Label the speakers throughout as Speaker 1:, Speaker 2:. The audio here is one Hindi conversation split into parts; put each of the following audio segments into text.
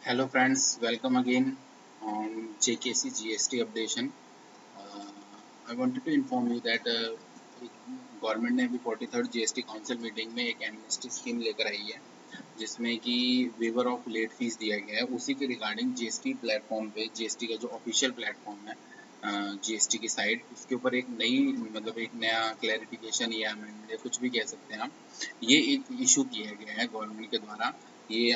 Speaker 1: Hello friends, welcome again on JKC GST updation. Uh, I wanted to inform you that government ने अभी 43rd जीएसटी काउंसिल मीटिंग में एक एमनेस्टी स्कीम लेकर आई है जिसमें कि वेवर ऑफ लेट फीस दिया गया है। उसी के रिगार्डिंग जीएसटी प्लेटफॉर्म पे जीएसटी का जो ऑफिशियल प्लेटफॉर्म है जीएसटी की साइट, उसके ऊपर एक नई मतलब एक नया क्लैरिफिकेशन या अमेंडमेंट या कुछ भी कह सकते हैं आप, ये एक इशू किया गया है गवर्नमेंट के द्वारा। ये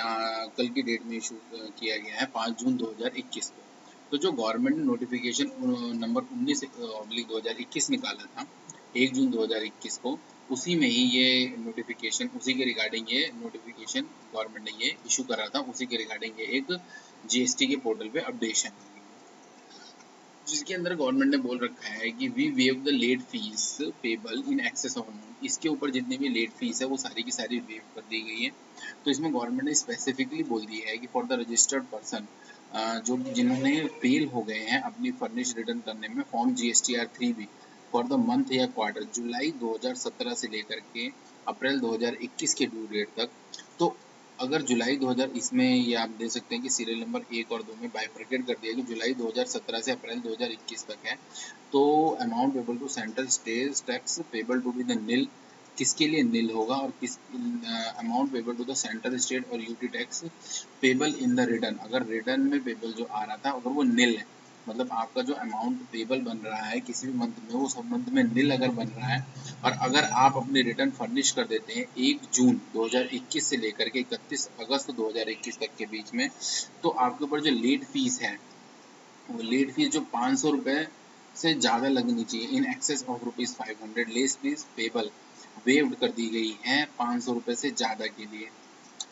Speaker 1: कल की डेट में इशू किया गया है 5 जून 2021 को। तो जो गवर्नमेंट ने नोटिफिकेशन नंबर 19/2021 निकाला था 1 जून 2021 को, उसी में ही ये नोटिफिकेशन, उसी के रिगार्डिंग ये नोटिफिकेशन गवर्नमेंट ने ये इशू करा था। उसी के रिगार्डिंग ये एक जीएसटी के पोर्टल पे अपडेशन, जिसके अंदर गवर्नमेंट ने बोल रखा है कि we waive the late fees payable in excess of amount. इसके ऊपर जितनी भी लेट फीस है वो सारी की सारी वेव कर दी गई है। तो इसमें गवर्नमेंट ने स्पेसिफिकली बोल दिया है कि फॉर द रजिस्टर्ड पर्सन, जो जिन्होंने फेल हो गए हैं अपनी फर्निश रिटर्न करने में form GSTR 3B for the month या क्वार्टर जुलाई 2017 से लेकर के अप्रैल 2021 के ड्यू डेट तक। तो अगर जुलाई 2000 इसमें ये आप देख सकते हैं कि सीरियल नंबर 1 और 2 में बाइफरकेट कर दिया कि जुलाई 2017 से अप्रैल 2021 तक है। तो amount payable to central state tax payable to be the nil, किसके लिए निल होगा और किस amount payable to the central state और UT tax payable in the return. अगर रिटर्न में पेबल जो आ रहा था अगर वो निल है, मतलब आपका जो अमाउंट पेबल बन रहा है किसी भी मंथ में वो सब मंथ में निल अगर बन रहा है, और अगर आप अपनी रिटर्न फर्निश कर देते हैं 1 जून 2021 से लेकर के 31 अगस्त 2021 तक के बीच में, तो आपके ऊपर जो लेट फीस है वो लेट फीस जो 500 रुपये से ज़्यादा लगनी चाहिए इन excess of ₹500 less fees payable waived कर दी गई है 500 रुपये से ज़्यादा के लिए।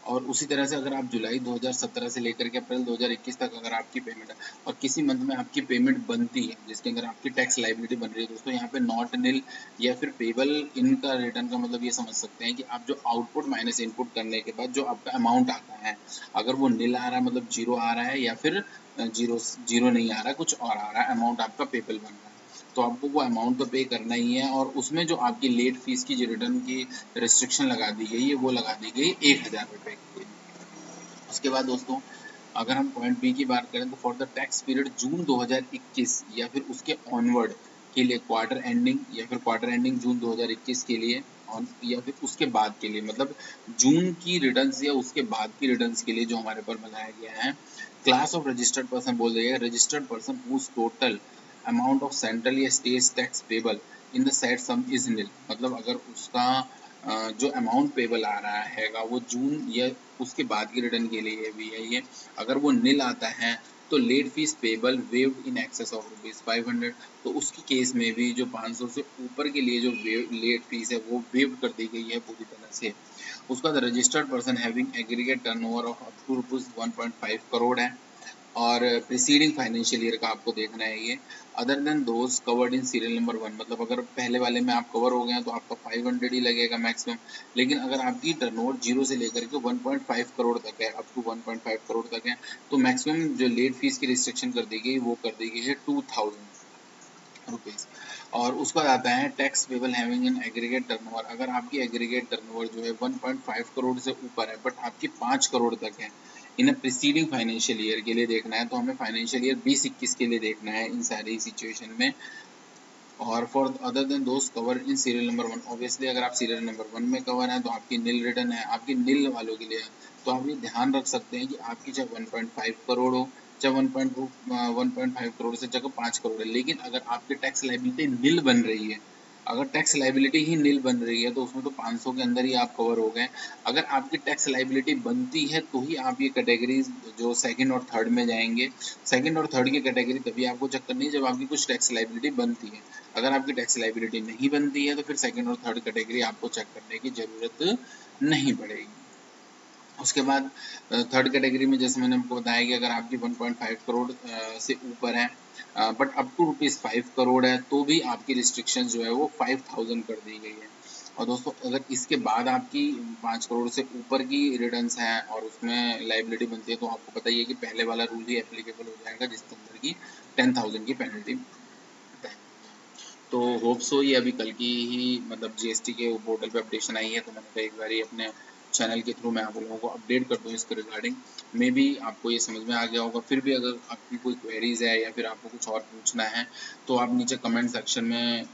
Speaker 1: और उसी तरह से अगर आप जुलाई 2017 से लेकर के अप्रैल 2021 तक अगर आपकी पेमेंट है और किसी मंथ में आपकी पेमेंट बनती है जिसके अंदर आपकी टैक्स लाइबिलिटी बन रही है, दोस्तों यहाँ पे नॉट निल या फिर पेबल इनका रिटर्न का मतलब ये समझ सकते हैं कि आप जो आउटपुट माइनस इनपुट करने के बाद जो आपका अमाउंट आता है, अगर वो निल आ रहा है मतलब जीरो आ रहा है या फिर जीरो जीरो नहीं आ रहा कुछ और आ रहा है, अमाउंट आपका पेबल बन रहा है, तो आपको वो अमाउंट तो पे करना ही है। और उसमें जो आपकी लेट फीस की जो रिटर्न की रिस्ट्रिक्शन लगा दी गई है वो लगा दी गई 1000 रुपये के लिए। उसके बाद दोस्तों अगर हम पॉइंट बी की बात करें तो फॉर द टैक्स पीरियड जून 2021 या फिर उसके ऑनवर्ड के लिए क्वार्टर एंडिंग या फिर क्वार्टर एंडिंग जून 2021 के लिए ऑन या फिर उसके बाद के लिए, मतलब जून की रिटर्न्स या उसके बाद की रिटर्न्स के लिए जो हमारे पर बनाया गया है, क्लास ऑफ रजिस्टर्ड पर्सन बोल दिया गया registered person whose total amount of central या state tax payable in the set sum is nil. मतलब अगर उसका जो अमाउंट पेबल आ रहा हैगा वो जून या उसके बाद की रिटर्न के लिए भी है ये, अगर वो निल आता है तो late fees payable waived in excess of ₹500। तो उसकी केस में भी जो 500 से ऊपर के लिए जो लेट फीस है वो वेव्ड कर दी गई है पूरी तरह से। उसका registered person having aggregate turnover of up to ₹1.5 crore है, और प्रीसीडिंग फाइनेंशियल ईयर का आपको देखना है ये, other than those covered in serial number 1। मतलब अगर पहले वाले में आप कवर हो गए हैं तो आपका 500 ही लगेगा मैक्सिमम। लेकिन अगर आपकी टर्नओवर जीरो से लेकर के 1.5 करोड़ तक है, अप टू 1.5 करोड़ तक है, तो मैक्सिमम जो लेट फीस की रिस्ट्रिक्शन कर दी गई वो कर दी गई है ₹2000। और उसका आता है tax payable having in aggregate turnover. अगर आपकी एग्रीगेट टर्नओवर जो है 1.5 करोड़ से ऊपर है बट आपकी 5 करोड़ तक है इन प्रीसीडिंग फाइनेंशियल ईयर के लिए देखना है, तो हमें फाइनेंशियल ईयर 2021 के लिए देखना है इन सारी सिचुएशन में। और फॉर अदर देन दोस्त cover in serial number 1, obviously अगर आप सीरियल नंबर 1 में कवर है तो आपकी निल रिटर्न है, आपकी निल वालों के लिए। तो आप ये ध्यान रख सकते हैं कि आपकी चाहे 1.5 करोड़ हो चाहे 1.5 करोड़ से जगह 5 करोड़ है, लेकिन अगर आपकी टैक्स लाइबिलिटी निल बन रही है, अगर टैक्स लाइबिलिटी ही निल बन रही है तो उसमें तो 500 के अंदर ही आप कवर हो गए। अगर आपकी टैक्स लाइबिलिटी बनती है तो ही आप ये कैटेगरीज जो सेकंड और थर्ड में जाएंगे। सेकंड और थर्ड की कैटेगरी तभी आपको चेक करनी है जब आपकी कुछ टैक्स लाइबिलिटी बनती है। अगर आपकी टैक्स लाइबिलिटी नहीं बनती है तो फिर सेकंड और थर्ड कैटेगरी आपको चेक करने की ज़रूरत नहीं पड़ेगी। उसके बाद थर्ड कैटेगरी में जैसे मैंने आपको बताया कि अगर आपकी 1.5 करोड़ से ऊपर है बट अप टू ₹5 करोड़ है तो भी आपकी रिस्ट्रिक्शन जो है वो 5000 कर दी गई है। और दोस्तों अगर इसके बाद आपकी 5 करोड़ से ऊपर की रिटर्न्स हैं और उसमें लाइबिलिटी बनती है तो आपको पता ही है कि पहले वाला रूल ही एप्लीकेबल हो जाएगा जिसके अंदर की 10,000 की पेनल्टी। तो होप सो ये अभी कल की ही मतलब जीएसटी के पोर्टल पे अपडेशन आई है, तो मैंने कहा एक बार अपने चैनल के थ्रू मैं आप लोगों को अपडेट कर दूँ इसके रिगार्डिंग। मे बी आपको ये समझ में आ गया होगा। फिर भी अगर आपकी कोई क्वेरीज है या फिर आपको कुछ और पूछना है तो आप नीचे कमेंट सेक्शन में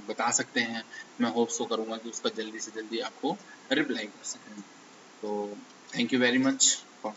Speaker 1: बता सकते हैं। मैं होप सो करूँगा कि उसका जल्दी से जल्दी आपको रिप्लाई कर सकूँ। तो thank you very much for